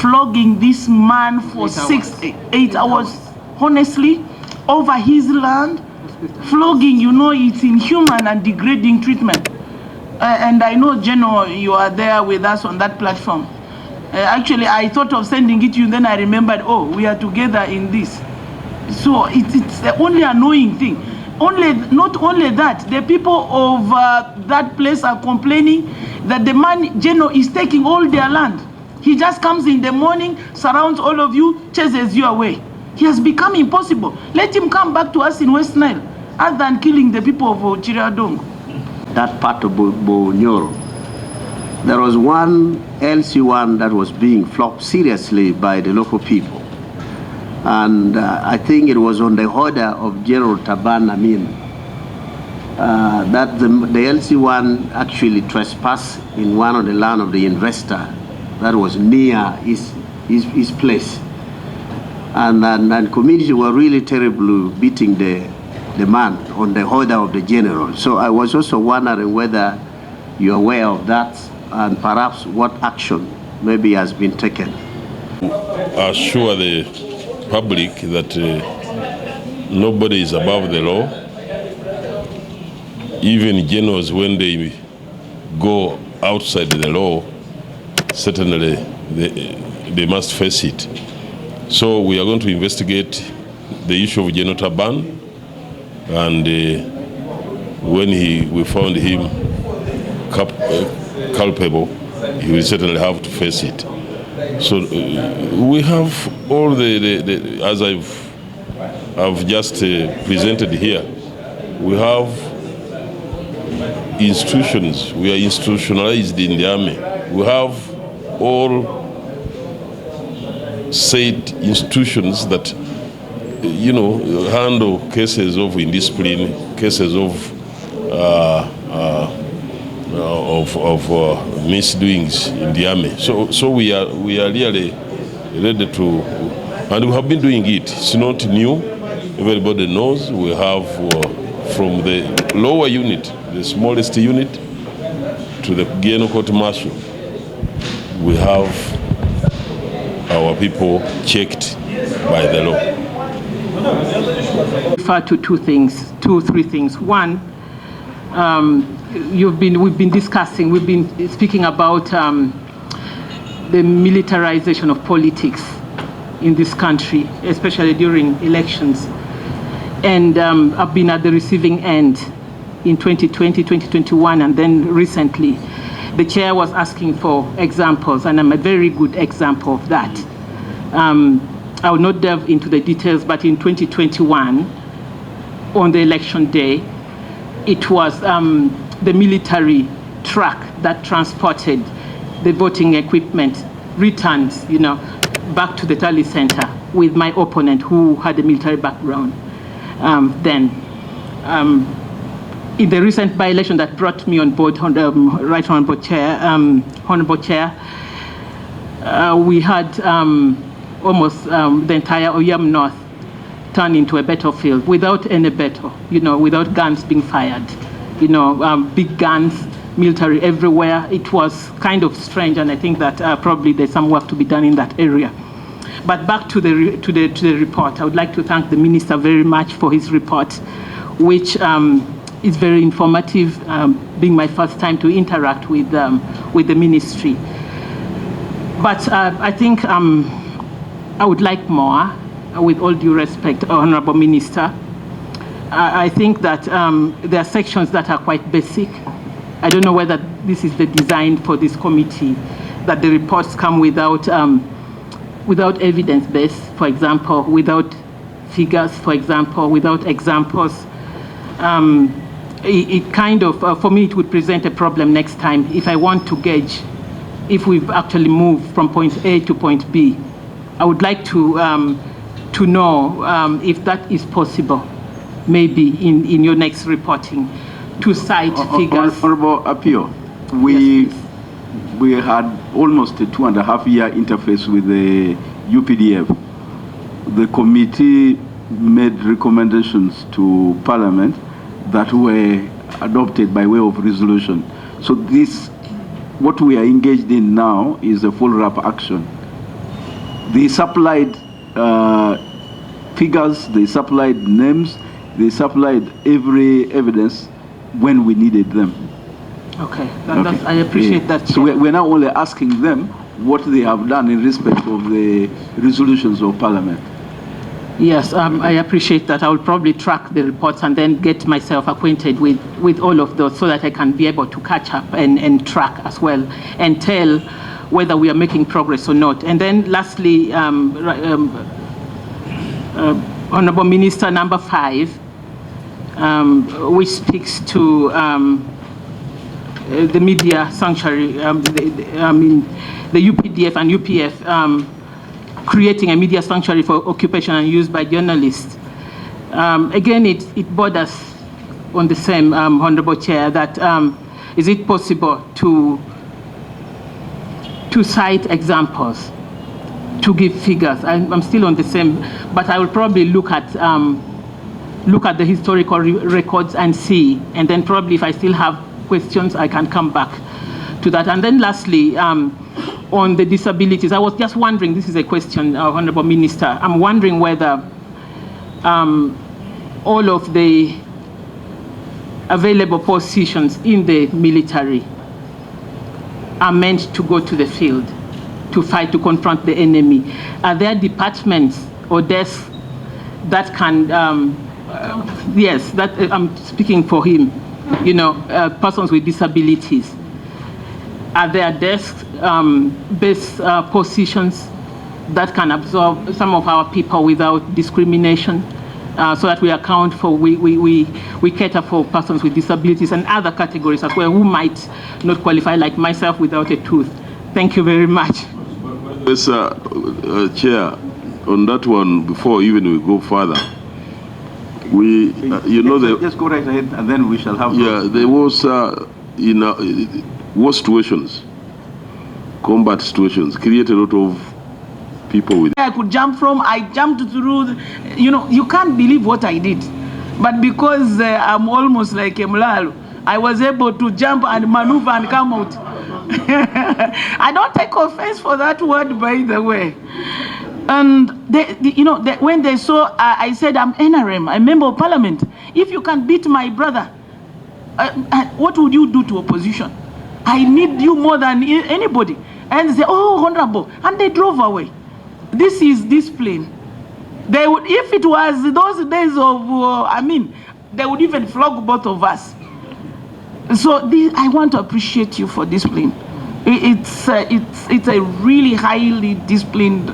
flogging this man for 8 hours, honestly, over his land. Flogging, you know, it's inhuman and degrading treatment. And I know, General, you are there with us on that platform. Actually, I thought of sending it to you, then I remembered, oh, we are together in this. So it's the only annoying thing. Not only that, the people of that place are complaining that the man, General, is taking all their land. He just comes in the morning, surrounds all of you, chases you away. He has become impossible. Let him come back to us in West Nile, other than killing the people of Kiryandongo. That part of Bonyoro, there was one LC1 that was being flogged seriously by the local people. And I think it was on the order of General Taban Amin that the LC1 actually trespassed in one of the land of the investor that was near his place. And community were really terribly beating the man on the order of the general. So I was also wondering whether you're aware of that and perhaps what action maybe has been taken. Assure the public that nobody is above the law. Even generals, when they go outside the law, certainly they must face it. So we are going to investigate the issue of General Taban, and when we found him culpable, he will certainly have to face it. So we have all as I've just presented here, we have institutions. We are institutionalized in the army. We have all state institutions that, you know, handle cases of indiscipline, cases of misdoings in the army. So we are really ready to, and we have been doing it. It's not new. Everybody knows we have from the lower unit, the smallest unit, to the General Court Martial, we have our people checked by the law. Refer to three things. One, we've been speaking about the militarization of politics in this country, especially during elections. And I've been at the receiving end in 2020, 2021, and then recently. The chair was asking for examples, and I'm a very good example of that. I will not delve into the details, but in 2021, on the election day, it was the military truck that transported the voting equipment, returns, you know, back to the tally center with my opponent who had a military background. In the recent by-election that brought me on board, Right Honorable Chair, we had almost the entire Oyam North turned into a battlefield without any battle, you know, without guns being fired, you know, big guns, military everywhere. It was kind of strange, and I think that probably there's some work to be done in that area. But back to the report, I would like to thank the minister very much for his report, which is very informative, being my first time to interact with the ministry. But I think I would like more, with all due respect, Honorable Minister. I think that there are sections that are quite basic. I don't know whether this is the design for this committee, that the reports come without evidence base, for example, without figures, for example, without examples. It kind of, for me, it would present a problem next time if I want to gauge if we've actually moved from point A to point B. I would like to know if that is possible, maybe in your next reporting, to cite figures. Honorable Appeal, we had almost a 2.5-year interface with the UPDF. The committee made recommendations to Parliament that were adopted by way of resolution. So what we are engaged in now is a follow-up action. They supplied figures, they supplied names, they supplied every evidence when we needed them. Okay, I appreciate that. So we're now only asking them what they have done in respect of the resolutions of Parliament. Yes, I appreciate that. I will probably track the reports and then get myself acquainted with all of those so that I can be able to catch up and track as well and tell whether we are making progress or not. And then lastly, Honorable Minister, number 5, which speaks to the media sanctuary, the UPDF and UPF creating a media sanctuary for occupation and use by journalists. Again, it borders on the same, Honorable Chair, that is it possible to cite examples, to give figures? I'm still on the same, but I will probably look at the historical records and see, and then probably if I still have questions, I can come back to that. And then lastly, on the disabilities, I was just wondering, this is a question, Honorable Minister, I'm wondering whether all of the available positions in the military are meant to go to the field, to fight, to confront the enemy. Are there departments or desks that can, yes, that I'm speaking for him, you know, persons with disabilities. Are there desk-based positions that can absorb some of our people without discrimination, so that we account for, we cater for persons with disabilities and other categories as well who might not qualify, like myself, without a tooth? Thank you very much. Yes, Chair, on that one, before even we go further, we, you know, just go right ahead, and then we shall have. Yeah, there was in war situations, combat situations, created a lot of people with. I could jump from. I jumped through. You know, you can't believe what I did, but because I'm almost like a mlalo, I was able to jump and maneuver and come out. I don't take offense for that word, by the way. And you know, when they saw, I said, I'm NRM, I'm member of parliament. If you can beat my brother, what would you do to opposition? I need you more than anybody. And they say, oh, honorable, and they drove away. This is discipline. They would, if it was those days of, they would even flog both of us. So I want to appreciate you for discipline. It's a really highly disciplined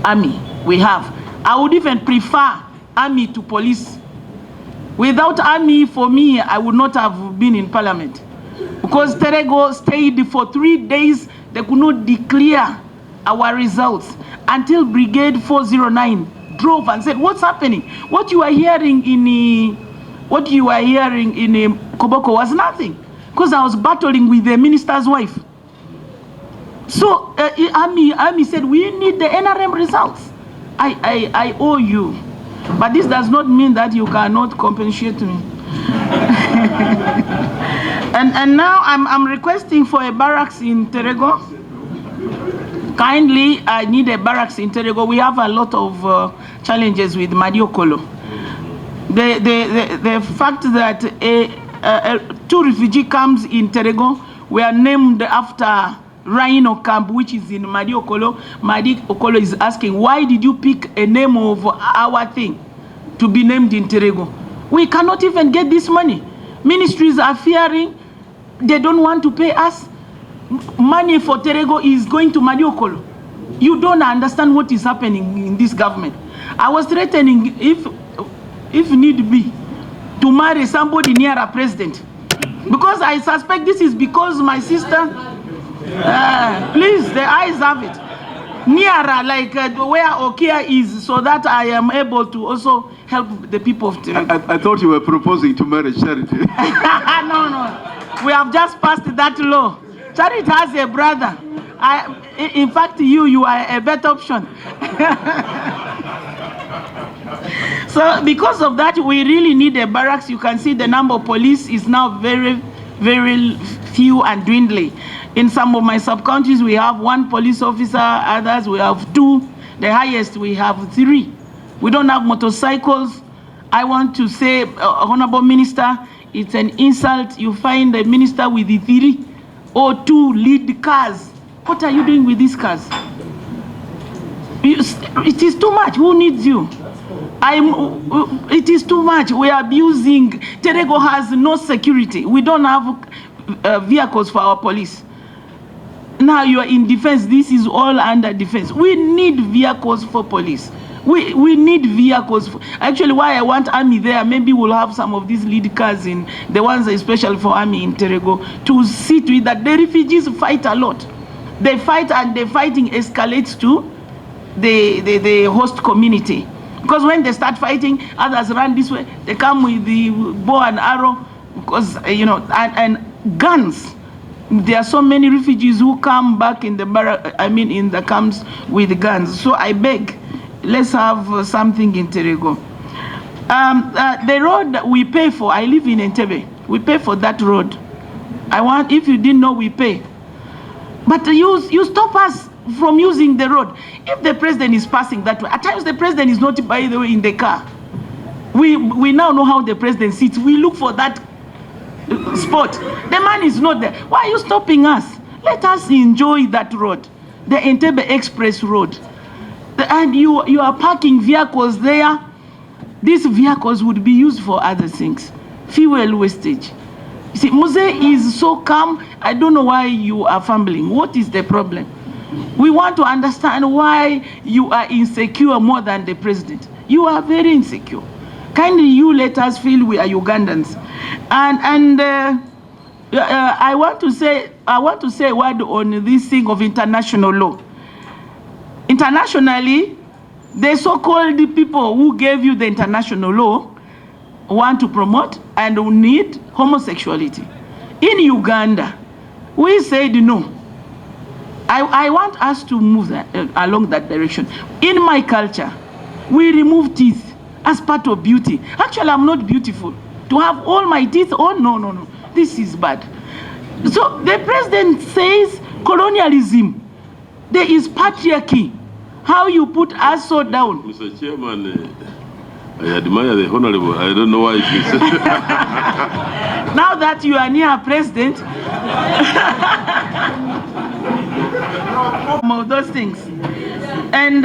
army we have. I would even prefer army to police. Without army, for me, I would not have been in parliament. Because Terego stayed for 3 days, they could not declare our results until Brigade 409 drove and said, what's happening? What you are hearing in Koboko was nothing, because I was battling with the minister's wife. So Army said, we need the NRM results. I owe you. But this does not mean that you cannot compensate me. and now I'm requesting for a barracks in Terego. Kindly, I need a barracks in Terego. We have a lot of challenges with Madiokolo. The fact that 2 refugee camps in Terego were named after Rhino camp, which is in Madiokolo. Madiokolo is asking, why did you pick a name of our thing to be named in Terego? We cannot even get this money. Ministries are fearing, they don't want to pay us. Money for Terego is going to Madiokolo. You don't understand what is happening in this government. I was threatening, if need be, to marry somebody near a president. Because I suspect this is because my sister, please, the eyes have it. Nearer, like where Okia is, so that I am able to also help the people of Terego. I thought you were proposing to marry Charity. No. We have just passed that law. Charity has a brother. In fact, you are a better option. So because of that, we really need a barracks. You can see the number of police is now very, very few and dwindling. In some of my sub-counties, we have 1 police officer, others we have 2. The highest we have 3. We don't have motorcycles. I want to say, Honorable Minister, it's an insult. You find a minister with the 3 or 2 lead cars. What are you doing with these cars? It is too much. Who needs you? It is too much. We are abusing. Terego has no security. We don't have vehicles for our police. Now you are in defense. This is all under defense. We need vehicles for police. We need vehicles. Actually, why I want army there, maybe we'll have some of these lead cars in, the ones especially for army in Terego, to see to it that the refugees fight a lot. They fight, and the fighting escalates to the host community. Because when they start fighting, others run this way. They come with the bow and arrow, because, you know, and guns. There are so many refugees who come back in the in the camps with guns. So I beg, let's have something in Terego. The road that we pay for, I live in Entebbe. We pay for that road. If you didn't know, we pay. But you stop us from using the road. If the president is passing that way, at times the president is not, by the way, in the car. We now know how the president sits. We look for that spot. The man is not there. Why are you stopping us? Let us enjoy that road, the Entebbe Express Road. And you are parking vehicles there. These vehicles would be used for other things. Fuel wastage. You see, Muse is so calm. I don't know why you are fumbling. What is the problem? We want to understand why you are insecure more than the president. You are very insecure. Kindly, you let us feel we are Ugandans. And I want to say a word on this thing of international law. Internationally, the so-called people who gave you the international law want to promote and need homosexuality. In Uganda, we said no. I want us to move along that direction. In my culture, we remove teeth as part of beauty. Actually, I'm not beautiful. To have all my teeth, oh, no. This is bad. So the president says colonialism. There is patriarchy. How you put us so down. Mr. Chairman, I admire the honorable. I don't know why it is. Now that you are near president, those things. And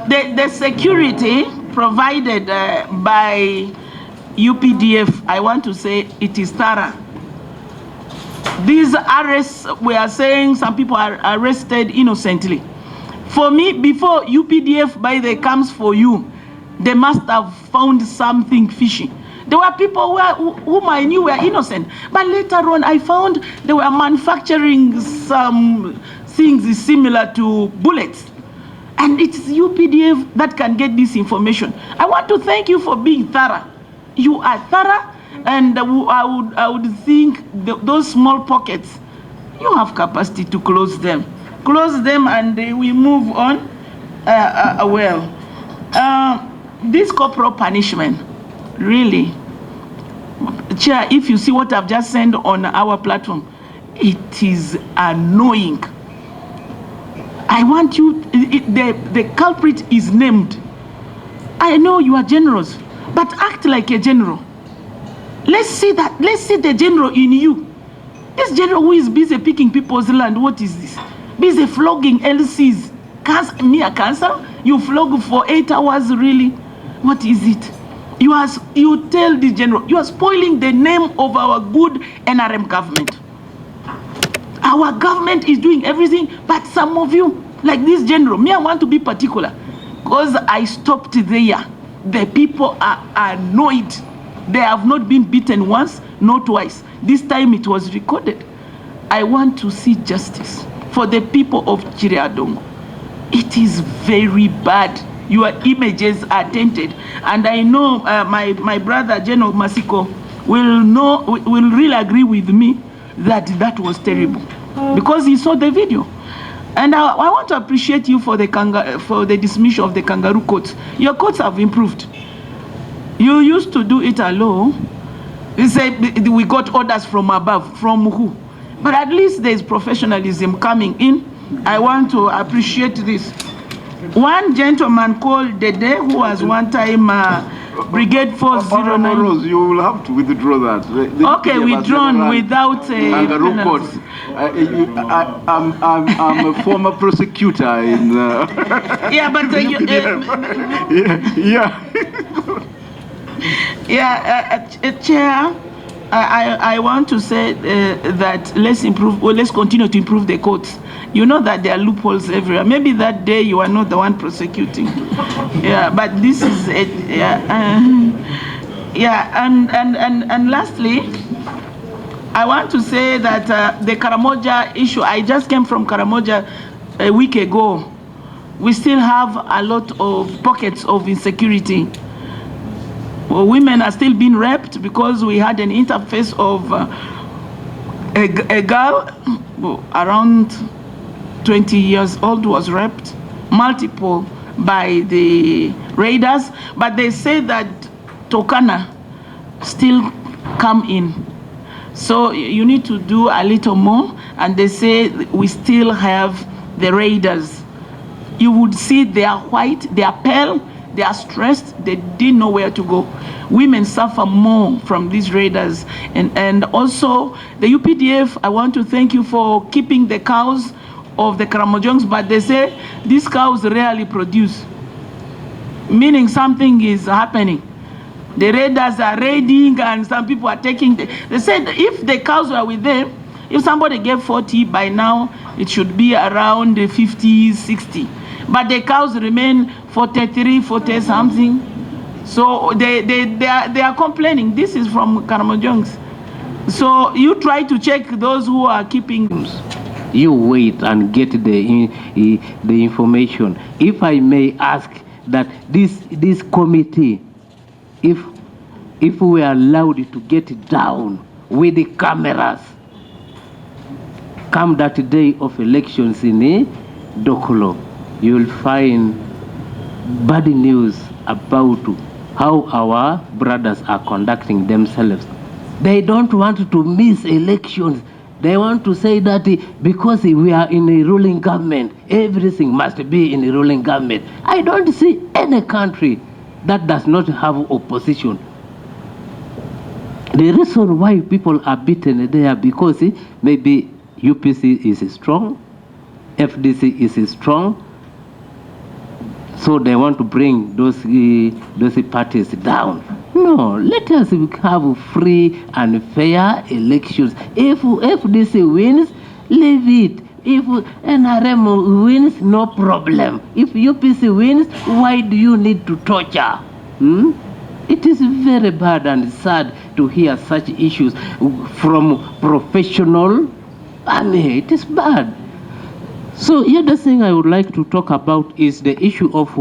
the security provided by UPDF, I want to say it is thorough. These arrests, we are saying some people are arrested innocently. For me, before UPDF by the comes for you, they must have found something fishy. There were people whom I knew were innocent, but later on I found they were manufacturing some things similar to bullets. And it's UPDF that can get this information. I want to thank you for being thorough. You are thorough, and I would think those small pockets, you have capacity to close them. Close them, and we move on. This corporal punishment, really, Chair, if you see what I've just sent on our platform, it is annoying. I want you, the culprit is named. I know you are generous, but act like a general. Let's see the general in you. This general who is busy picking people's land, what is this? Busy flogging LCs. Near cancer, you flog for 8 hours, really? What is it? You tell the general, you are spoiling the name of our good NRM government. Our government is doing everything, but some of you, like this general, me, I want to be particular, because I stopped there. The people are annoyed. They have not been beaten once, not twice. This time it was recorded. I want to see justice for the people of Kiryandongo. It is very bad. Your images are tainted. And I know my brother, General Masiko, will really agree with me that that was terrible, because he saw the video. And I want to appreciate you for the dismissal of the kangaroo courts. Your courts have improved. You used to do it alone. You said we got orders from above. From who? But at least there is professionalism coming in. I want to appreciate this. One gentleman called Dede, who was one time Brigade Force 09. Rose, you will have to withdraw that. Okay, withdrawn without and the records. I'm a former prosecutor in. Yeah, but Chair, I want to say that let's continue to improve the courts. You know that there are loopholes everywhere. Maybe that day you are not the one prosecuting. Yeah, but this is it. And lastly, I want to say that the Karamoja issue, I just came from Karamoja a week ago. We still have a lot of pockets of insecurity. Well, women are still being raped because we had an interface of a girl around 20 years old was raped, multiple by the raiders, but they say that Turkana still come in. So you need to do a little more, and they say we still have the raiders. You would see they are white, they are pale, they are stressed, they didn't know where to go. Women suffer more from these raiders. And also the UPDF, I want to thank you for keeping the cows of the Karamojongs, but they say these cows rarely produce, meaning something is happening. The raiders are raiding and some people are taking, they said if the cows were with them, if somebody gave 40 by now, it should be around 50, 60. But the cows remain 43, 40 something. So they are complaining. This is from Karamojongs. So you try to check those who are keeping. You wait and get the information. If I may ask that this committee, if we are allowed to get down with the cameras, come that day of elections in Dokolo, you will find bad news about how our brothers are conducting themselves. They don't want to miss elections. They want to say that because we are in a ruling government, everything must be in a ruling government. I don't see any country that does not have opposition. The reason why people are beaten there because maybe UPC is strong, FDC is strong, so they want to bring those parties down. No, let us have free and fair elections. If FDC wins, leave it. If NRM wins, no problem. If UPC wins, why do you need to torture? It is very bad and sad to hear such issues from professional. I mean, it is bad. So the other thing I would like to talk about is the issue of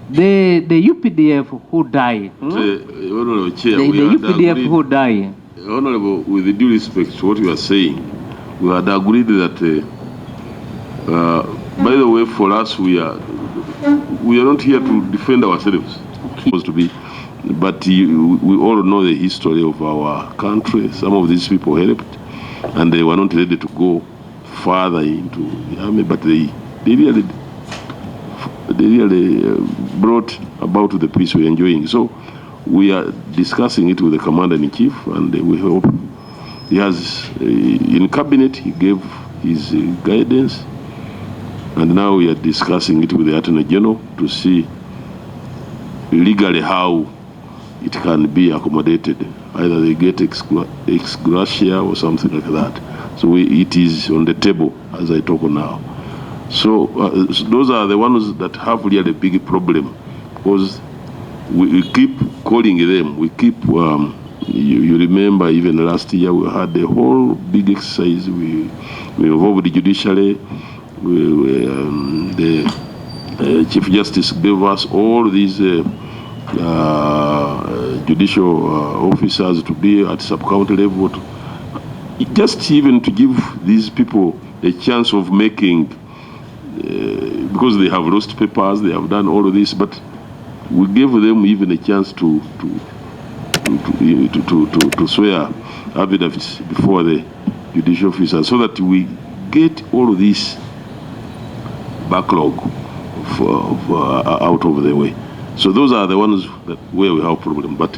the UPDF who died. Honorable Chair, The UPDF who died. Honorable, with the due respect to what you are saying, we had agreed that, by the way, for us, we are not here to defend ourselves. Supposed to be, but we all know the history of our country. Some of these people helped, and they were not ready to go further into the army, but they really brought about the peace we're enjoying. So we are discussing it with the Commander-in-Chief, and we hope he has, in cabinet, he gave his guidance, and now we are discussing it with the Attorney General to see legally how it can be accommodated. Either they get ex gratia or something like that. So it is on the table as I talk now. So those are the ones that have really a big problem, because we keep calling them. We keep, you remember even last year we had a whole big exercise. We involved the judiciary. The Chief Justice gave us all these judicial officers to be at sub-county level, just even to give these people a chance of making, because they have lost papers, they have done all of this, but we gave them even a chance to swear affidavits before the judicial officers, so that we get all of this backlog out of the way. So those are the ones where we have problem. But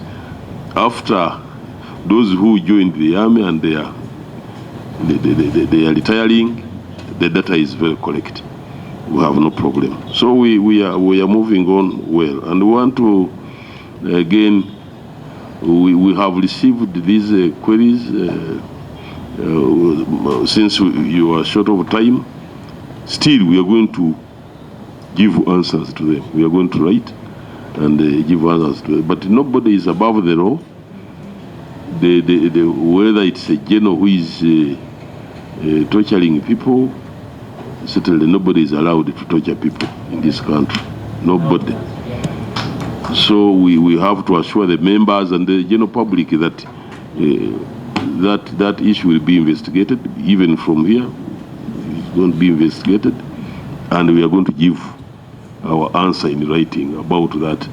after those who joined the army and they are retiring, the data is very correct. We have no problem. So we are moving on well, and we want to again. We have received these queries since you are short of time. Still, we are going to give answers to them. We are going to write and give answers to them. But nobody is above the law. Whether it's a general who is torturing people, certainly nobody is allowed to torture people in this country. Nobody. So we have to assure the members and the general public that that issue will be investigated. Even from here, it's going to be investigated, and we are going to give our answer in writing about that.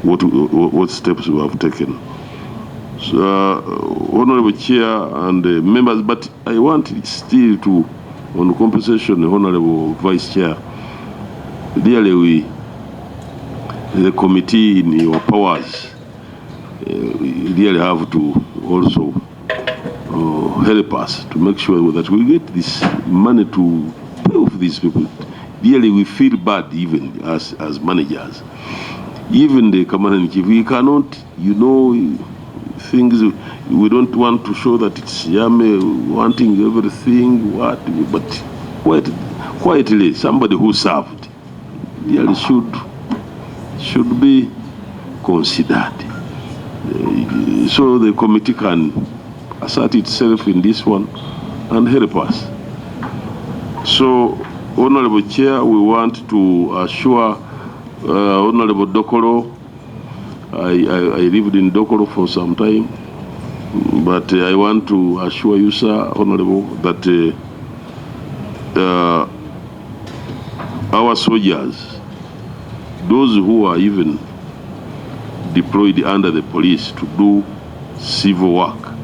What steps we have taken. So, Honorable Chair and members, but I want still to, on compensation, Honorable Vice Chair, really the committee in your powers really have to also help us to make sure that we get this money to pay off these people. Really, we feel bad even as managers. Even the commander-in-chief, we cannot, things, we don't want to show that it's Yame wanting everything, but quietly, somebody who served really should be considered. So the committee can assert itself in this one and help us. So, Honorable Chair, we want to assure Honorable Dokoro. I lived in Dokoro for some time, but I want to assure you, sir, Honorable, that our soldiers, those who are even deployed under the police to do civil work,